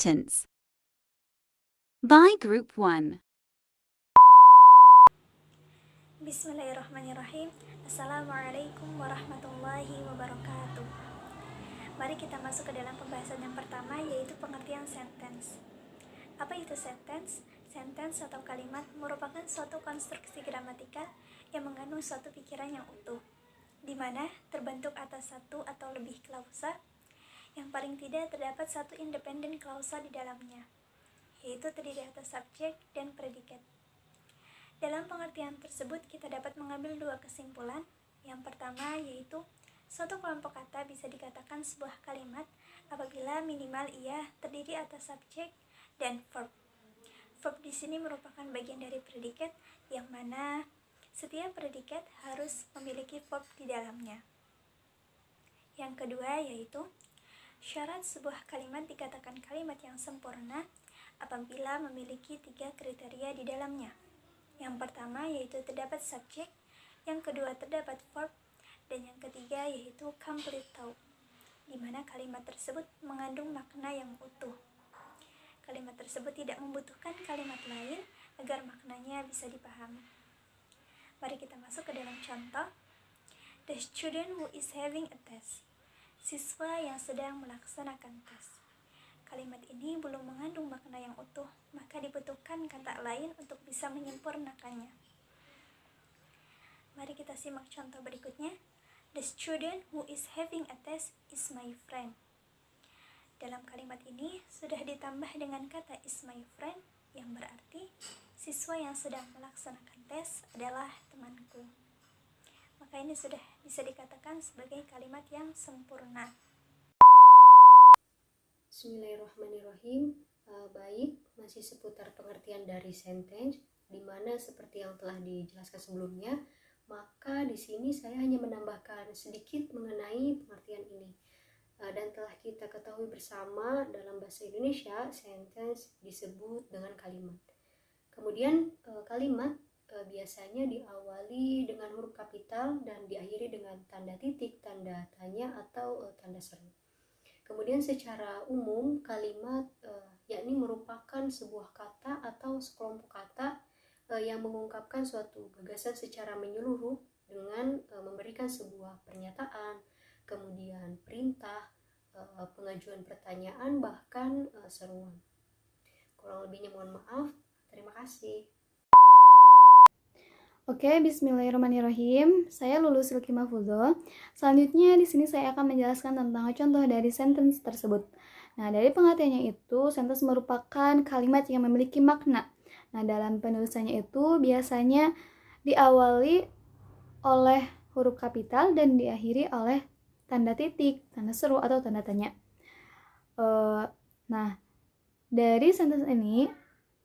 sentence. By Group 1. Bismillahirrahmanirrahim. Assalamualaikum warahmatullahi wabarakatuh. Mari kita masuk ke dalam pembahasan yang pertama, yaitu pengertian sentence. Apa itu sentence? Sentence atau kalimat merupakan suatu konstruksi gramatikal yang mengandung suatu pikiran yang utuh, di mana terbentuk atas satu atau lebih klausa. Yang paling tidak terdapat satu independen klausa di dalamnya, yaitu terdiri atas subjek dan predikat. Dalam pengertian tersebut kita dapat mengambil dua kesimpulan. Yang pertama yaitu suatu kelompok kata bisa dikatakan sebuah kalimat apabila minimal ia terdiri atas subjek dan verb. Verb di sini merupakan bagian dari predikat, yang mana setiap predikat harus memiliki verb di dalamnya. Yang kedua yaitu syarat sebuah kalimat dikatakan kalimat yang sempurna apabila memiliki tiga kriteria di dalamnya. Yang pertama yaitu terdapat subjek, yang kedua terdapat verb, dan yang ketiga yaitu complete thought, di mana kalimat tersebut mengandung makna yang utuh. Kalimat tersebut tidak membutuhkan kalimat lain agar maknanya bisa dipahami. Mari kita masuk ke dalam contoh. The student who is having a test. Siswa yang sedang melaksanakan tes. Kalimat ini belum mengandung makna yang utuh, maka dibutuhkan kata lain untuk bisa menyempurnakannya. Mari kita simak contoh berikutnya. The student who is having a test is my friend. Dalam kalimat ini sudah ditambah dengan kata is my friend, yang berarti siswa yang sedang melaksanakan tes adalah temanku. Maka ini sudah bisa dikatakan sebagai kalimat yang sempurna. Bismillahirrahmanirrahim. Baik, masih seputar pengertian dari sentence, di mana seperti yang telah dijelaskan sebelumnya, maka di sini saya hanya menambahkan sedikit mengenai pengertian ini. Dan telah kita ketahui bersama dalam bahasa Indonesia, sentence disebut dengan kalimat. Kemudian kalimat biasanya diawali dengan huruf kapital dan diakhiri dengan tanda titik, tanda tanya, atau tanda seru. Kemudian secara umum kalimat yakni merupakan sebuah kata atau sekelompok kata yang mengungkapkan suatu gagasan secara menyeluruh dengan memberikan sebuah pernyataan, kemudian perintah, pengajuan pertanyaan, bahkan seruan. Kurang lebihnya mohon maaf. Terima kasih. Oke, bismillahirrahmanirrahim. Saya Lulus Ruki Mahfudho. Selanjutnya di sini saya akan menjelaskan tentang contoh dari sentence tersebut. Nah, dari pengertiannya itu, sentence merupakan kalimat yang memiliki makna. Nah, dalam penulisannya itu biasanya diawali oleh huruf kapital dan diakhiri oleh tanda titik, tanda seru, atau tanda tanya. Nah, dari sentence ini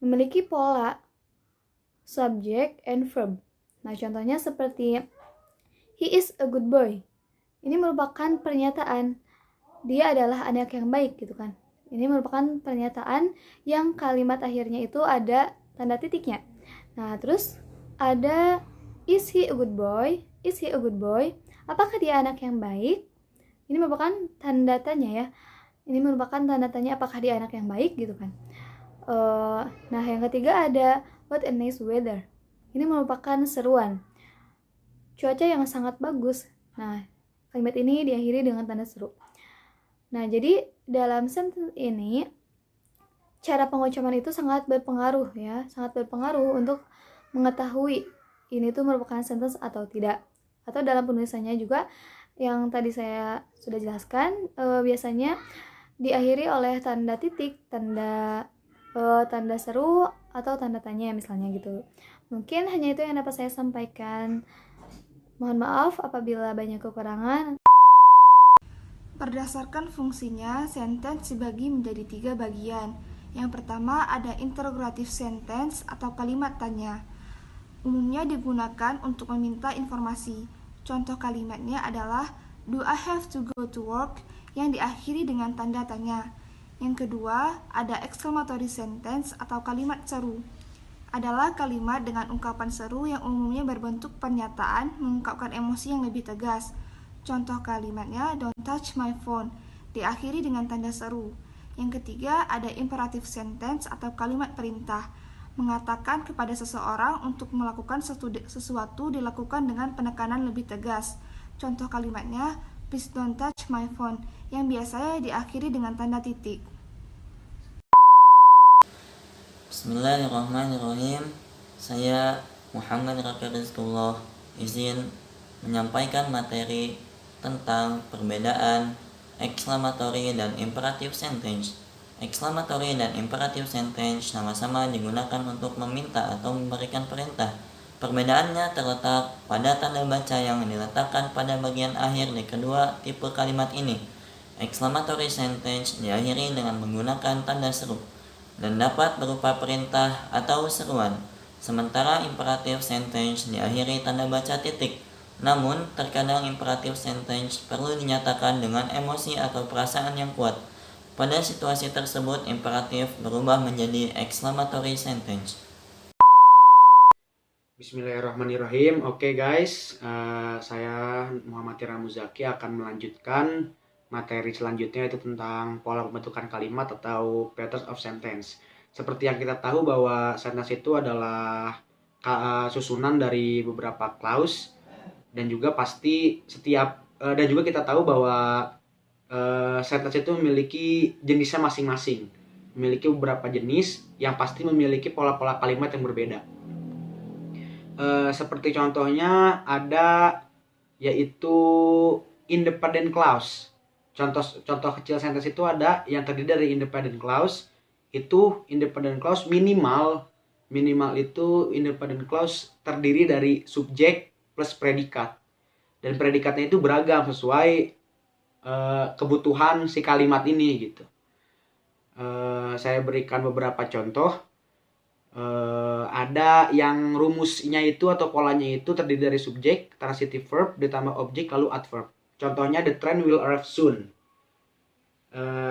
memiliki pola subject and verb. Nah, contohnya seperti he is a good boy. Ini merupakan pernyataan dia adalah anak yang baik gitu kan. Ini merupakan pernyataan yang kalimat akhirnya itu ada tanda titiknya. Nah, terus ada is he a good boy? Is he a good boy? Apakah dia anak yang baik? Ini merupakan tanda tanya ya. Ini merupakan tanda tanya apakah dia anak yang baik gitu kan. Nah, yang ketiga ada what a nice weather. Ini merupakan seruan. Cuaca yang sangat bagus. Nah, kalimat ini diakhiri dengan tanda seru. Nah, jadi dalam sentence ini cara pengucapan itu sangat berpengaruh ya, sangat berpengaruh untuk mengetahui ini tuh merupakan sentence atau tidak. Atau dalam penulisannya juga yang tadi saya sudah jelaskan, biasanya diakhiri oleh tanda titik, tanda seru, atau tanda tanya misalnya gitu. Mungkin hanya itu yang dapat saya sampaikan. Mohon maaf apabila banyak kekurangan. Berdasarkan fungsinya, sentence dibagi menjadi 3 bagian. Yang pertama ada interrogative sentence atau kalimat tanya. Umumnya digunakan untuk meminta informasi. Contoh kalimatnya adalah do I have to go to work, yang diakhiri dengan tanda tanya. Yang kedua ada exclamatory sentence atau kalimat seru. Adalah kalimat dengan ungkapan seru yang umumnya berbentuk pernyataan mengungkapkan emosi yang lebih tegas. Contoh kalimatnya don't touch my phone, diakhiri dengan tanda seru. Yang ketiga, ada imperative sentence atau kalimat perintah, mengatakan kepada seseorang untuk melakukan sesuatu dilakukan dengan penekanan lebih tegas. Contoh kalimatnya, please don't touch my phone, yang biasanya diakhiri dengan tanda titik. Bismillahirrahmanirrahim. Saya Muhammad Raka Rizqullah izin menyampaikan materi tentang perbedaan exclamatory dan imperative sentence. Exclamatory dan imperative sentence sama-sama digunakan untuk meminta atau memberikan perintah. Perbedaannya terletak pada tanda baca yang diletakkan pada bagian akhir di kedua tipe kalimat ini. Exclamatory sentence diakhiri dengan menggunakan tanda seru dan dapat berupa perintah atau seruan, sementara imperative sentence diakhiri tanda baca titik. Namun, terkadang imperative sentence perlu dinyatakan dengan emosi atau perasaan yang kuat. Pada situasi tersebut, imperatif berubah menjadi exclamatory sentence. Bismillahirrahmanirrahim. Oke guys, saya Muhammad Tira Muzaki akan melanjutkan materi selanjutnya, itu tentang pola pembentukan kalimat atau patterns of sentence. Seperti yang kita tahu bahwa sentence itu adalah susunan dari beberapa clause, dan juga pasti dan juga kita tahu bahwa sentence itu memiliki jenisnya masing-masing, memiliki beberapa jenis yang pasti memiliki pola-pola kalimat yang berbeda. Seperti contohnya ada yaitu independent clause. Contoh kecil sentence itu ada yang terdiri dari independent clause. Itu independent clause minimal itu independent clause terdiri dari subjek plus predikat, dan predikatnya itu beragam sesuai kebutuhan si kalimat ini gitu. Saya berikan beberapa contoh. Ada yang rumusnya itu atau polanya itu terdiri dari subjek, transitive verb, ditambah objek lalu adverb. Contohnya the train will arrive soon.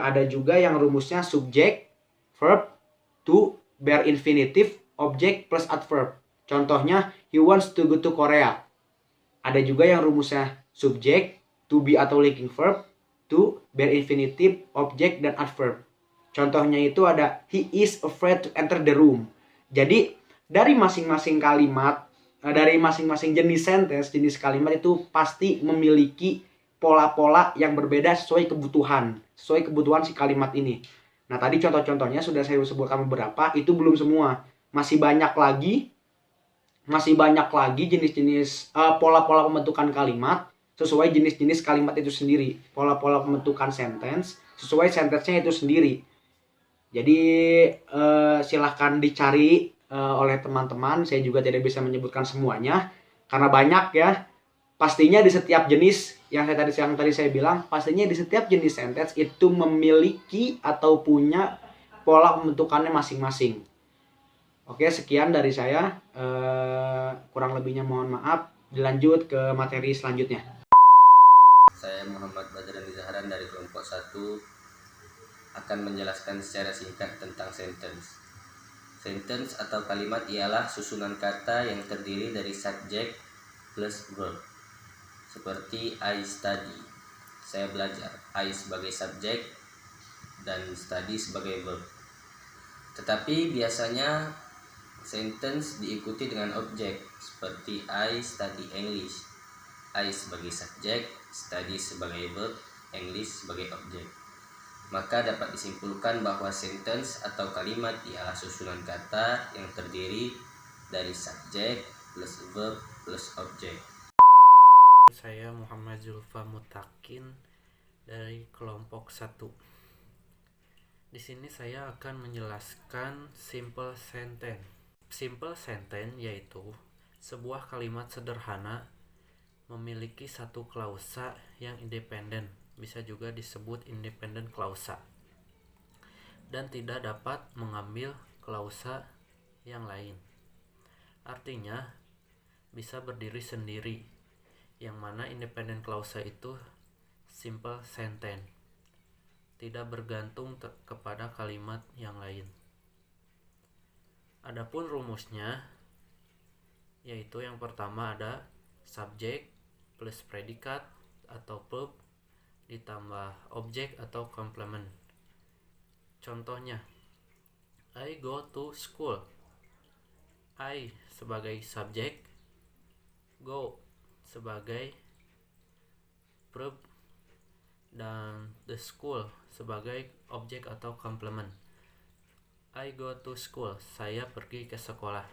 Ada juga yang rumusnya subjek, verb, to, bare infinitive, objek plus adverb. Contohnya he wants to go to Korea. Ada juga yang rumusnya subjek, to be atau linking verb, to, bare infinitive, objek dan adverb. Contohnya itu ada he is afraid to enter the room. Jadi dari masing-masing kalimat, dari masing-masing jenis sentence, jenis kalimat itu pasti memiliki pola-pola yang berbeda sesuai kebutuhan si kalimat ini. Nah, tadi contoh-contohnya sudah saya sebutkan beberapa, itu belum semua. Masih banyak lagi jenis-jenis pola-pola pembentukan kalimat sesuai jenis-jenis kalimat itu sendiri. Pola-pola pembentukan sentence sesuai sentence-nya itu sendiri. Jadi silahkan dicari oleh teman-teman. Saya juga tidak bisa menyebutkan semuanya karena banyak ya. Pastinya di setiap jenis yang tadi saya bilang, pastinya di setiap jenis sentence itu memiliki atau punya pola pembentukannya masing-masing. Oke, sekian dari saya. Kurang lebihnya mohon maaf. Dilanjut ke materi selanjutnya. Saya Muhammad Badran Zaharan dari kelompok 1 akan menjelaskan secara singkat tentang sentence. Sentence atau kalimat ialah susunan kata yang terdiri dari subjek plus verb. Seperti I study, saya belajar. I sebagai subjek dan study sebagai verb. Tetapi biasanya sentence diikuti dengan objek, seperti I study English. I sebagai subjek, study sebagai verb, English sebagai objek. Maka dapat disimpulkan bahwa sentence atau kalimat ialah susunan kata yang terdiri dari subjek plus verb plus objek. Saya Muhammad Zulfa Mutakin dari kelompok 1. Di sini saya akan menjelaskan simple sentence. Simple sentence yaitu sebuah kalimat sederhana memiliki satu klausa yang independen, bisa juga disebut independent klausa, dan tidak dapat mengambil klausa yang lain. Artinya bisa berdiri sendiri, yang mana independent klausa itu simple sentence, tidak bergantung kepada kalimat yang lain. Adapun rumusnya, yaitu yang pertama ada subjek plus predikat atau verb ditambah objek atau complement. Contohnya, I go to school. I sebagai subjek, go sebagai verb, dan the school sebagai objek atau komplement. I go to school, saya pergi ke sekolah.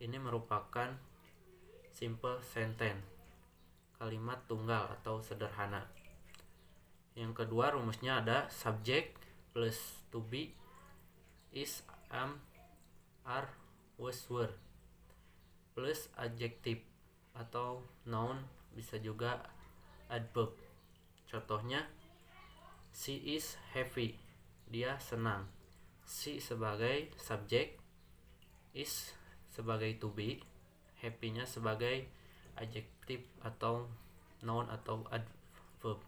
Ini merupakan simple sentence, kalimat tunggal atau sederhana. Yang kedua, rumusnya ada subject plus to be, is, am, are, was, were, plus adjective atau noun, bisa juga adverb. Contohnya, she is happy, dia senang. She sebagai subjek, is sebagai to be, happy-nya sebagai adjective atau noun atau adverb.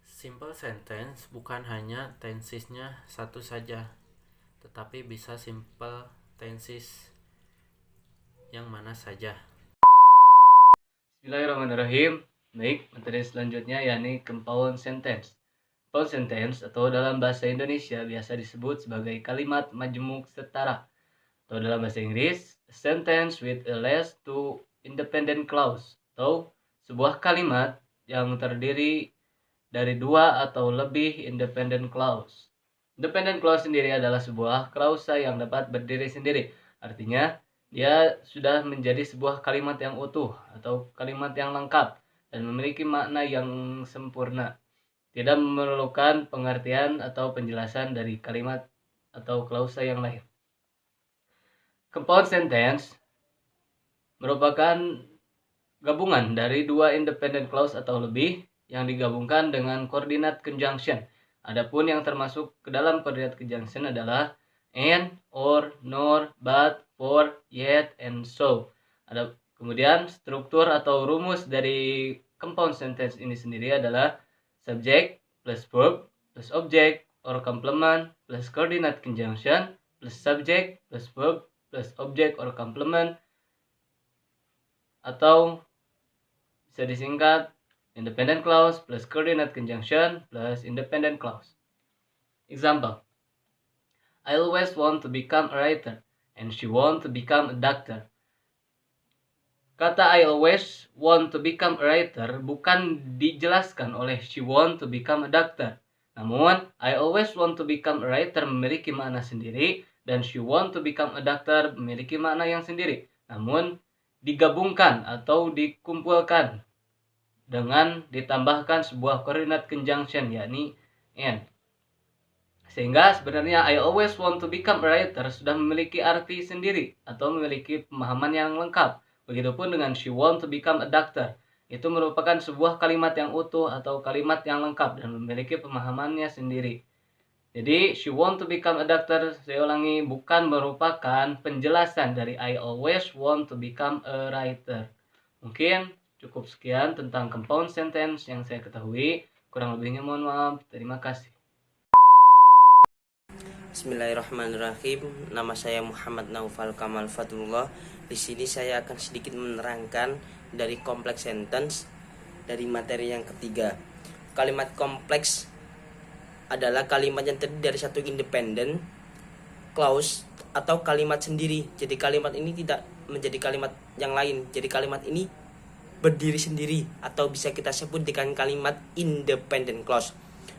Simple sentence bukan hanya tensesnya satu saja, tetapi bisa simple tenses yang mana saja. Bismillahirrahmanirrahim. Baik, materi selanjutnya yakni compound sentence. Compound sentence atau dalam bahasa Indonesia biasa disebut sebagai kalimat majemuk setara. Atau dalam bahasa Inggris, a sentence with a less two independent clause, atau sebuah kalimat yang terdiri dari dua atau lebih independent clause. Independent clause sendiri adalah sebuah klausa yang dapat berdiri sendiri. Artinya, dia sudah menjadi sebuah kalimat yang utuh atau kalimat yang lengkap dan memiliki makna yang sempurna. Tidak memerlukan pengertian atau penjelasan dari kalimat atau klausa yang lain. Compound sentence merupakan gabungan dari dua independent clause atau lebih yang digabungkan dengan koordinat conjunction. Adapun yang termasuk ke dalam koordinat conjunction adalah and, or, nor, but, for, yet, and so. Kemudian struktur atau rumus dari compound sentence ini sendiri adalah subject plus verb plus object or complement plus coordinate conjunction plus subject plus verb plus object or complement, atau bisa disingkat independent clause plus coordinate conjunction plus independent clause. Example, I always want to become a writer and she want to become a doctor. Kata I always want to become a writer bukan dijelaskan oleh she want to become a doctor. Namun, I always want to become a writer memiliki makna sendiri dan she want to become a doctor memiliki makna yang sendiri. Namun, digabungkan atau dikumpulkan dengan ditambahkan sebuah koordinat conjunction yakni and. Sehingga sebenarnya I always want to become a writer sudah memiliki arti sendiri atau memiliki pemahaman yang lengkap. Begitupun dengan she want to become a doctor. Itu merupakan sebuah kalimat yang utuh atau kalimat yang lengkap dan memiliki pemahamannya sendiri. Jadi she want to become a doctor, saya ulangi, bukan merupakan penjelasan dari I always want to become a writer. Mungkin cukup sekian tentang compound sentence yang saya ketahui. Kurang lebihnya mohon maaf. Terima kasih. Bismillahirrahmanirrahim. Nama saya Muhammad Naufal Kamal Fatullah. Di sini saya akan sedikit menerangkan dari kompleks sentence dari materi yang ketiga. Kalimat kompleks adalah kalimat yang terdiri dari satu independent clause atau kalimat sendiri. Jadi kalimat ini tidak menjadi kalimat yang lain. Jadi kalimat ini berdiri sendiri atau bisa kita sebut dengan kalimat independent clause.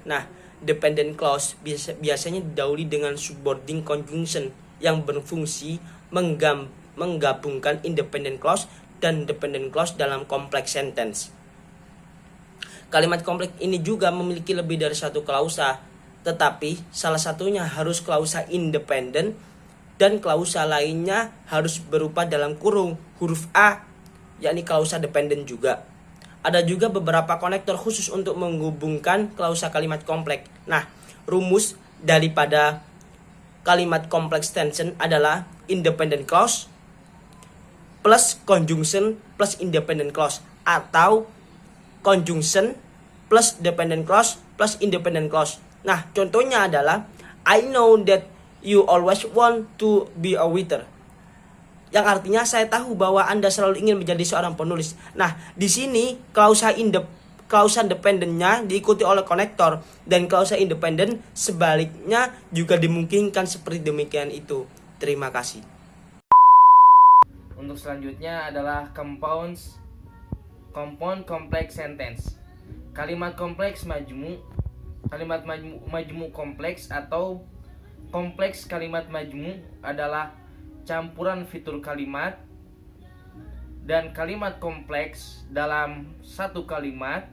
Nah, dependent clause biasanya didahului dengan subordinate conjunction yang berfungsi menggabungkan independent clause dan dependent clause dalam kompleks sentence. Kalimat kompleks ini juga memiliki lebih dari satu klausa, tetapi salah satunya harus klausa independent dan klausa lainnya harus berupa dalam kurung huruf A, yakni klausa dependent juga. Ada juga beberapa konektor khusus untuk menghubungkan klausa kalimat kompleks. Nah, rumus daripada kalimat kompleks tension adalah independent clause plus conjunction plus independent clause atau conjunction plus dependent clause plus independent clause. Nah, contohnya adalah I know that you always want to be a writer. Yang artinya saya tahu bahwa Anda selalu ingin menjadi seorang penulis. Nah, di sini klausa klausa dependennya diikuti oleh konektor, dan klausa independen sebaliknya juga dimungkinkan seperti demikian itu. Terima kasih. Untuk selanjutnya adalah compound complex sentence. Kalimat kompleks majmu, kalimat majmu kompleks atau kompleks kalimat majmu adalah campuran fitur kalimat dan kalimat kompleks dalam satu kalimat.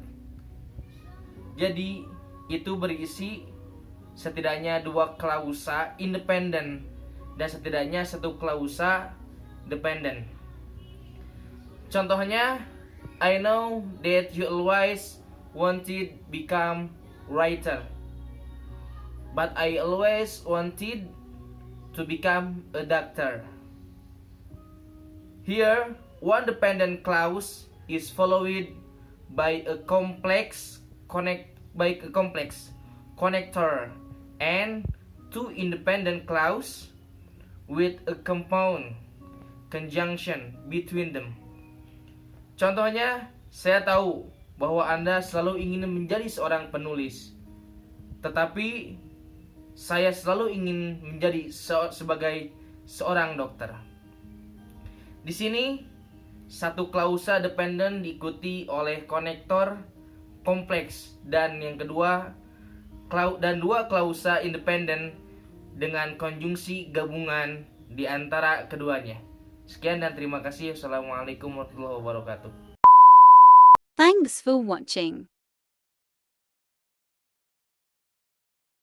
Jadi itu berisi setidaknya 2 klausa independen dan setidaknya 1 klausa dependent. Contohnya, I know that you always wanted become writer, but I always wanted to become a doctor. Here, one dependent clause is followed by a complex connector and 2 independent clause with a compound conjunction between them. Contohnya, saya tahu bahwa Anda selalu ingin menjadi seorang penulis, tetapi saya selalu ingin menjadi sebagai seorang dokter. Di sini, 1 klausa dependen diikuti oleh konektor kompleks dan yang kedua 2 klausa independen dengan konjungsi gabungan di antara keduanya. Sekian dan terima kasih. Assalamualaikum warahmatullahi wabarakatuh. Thanks for watching.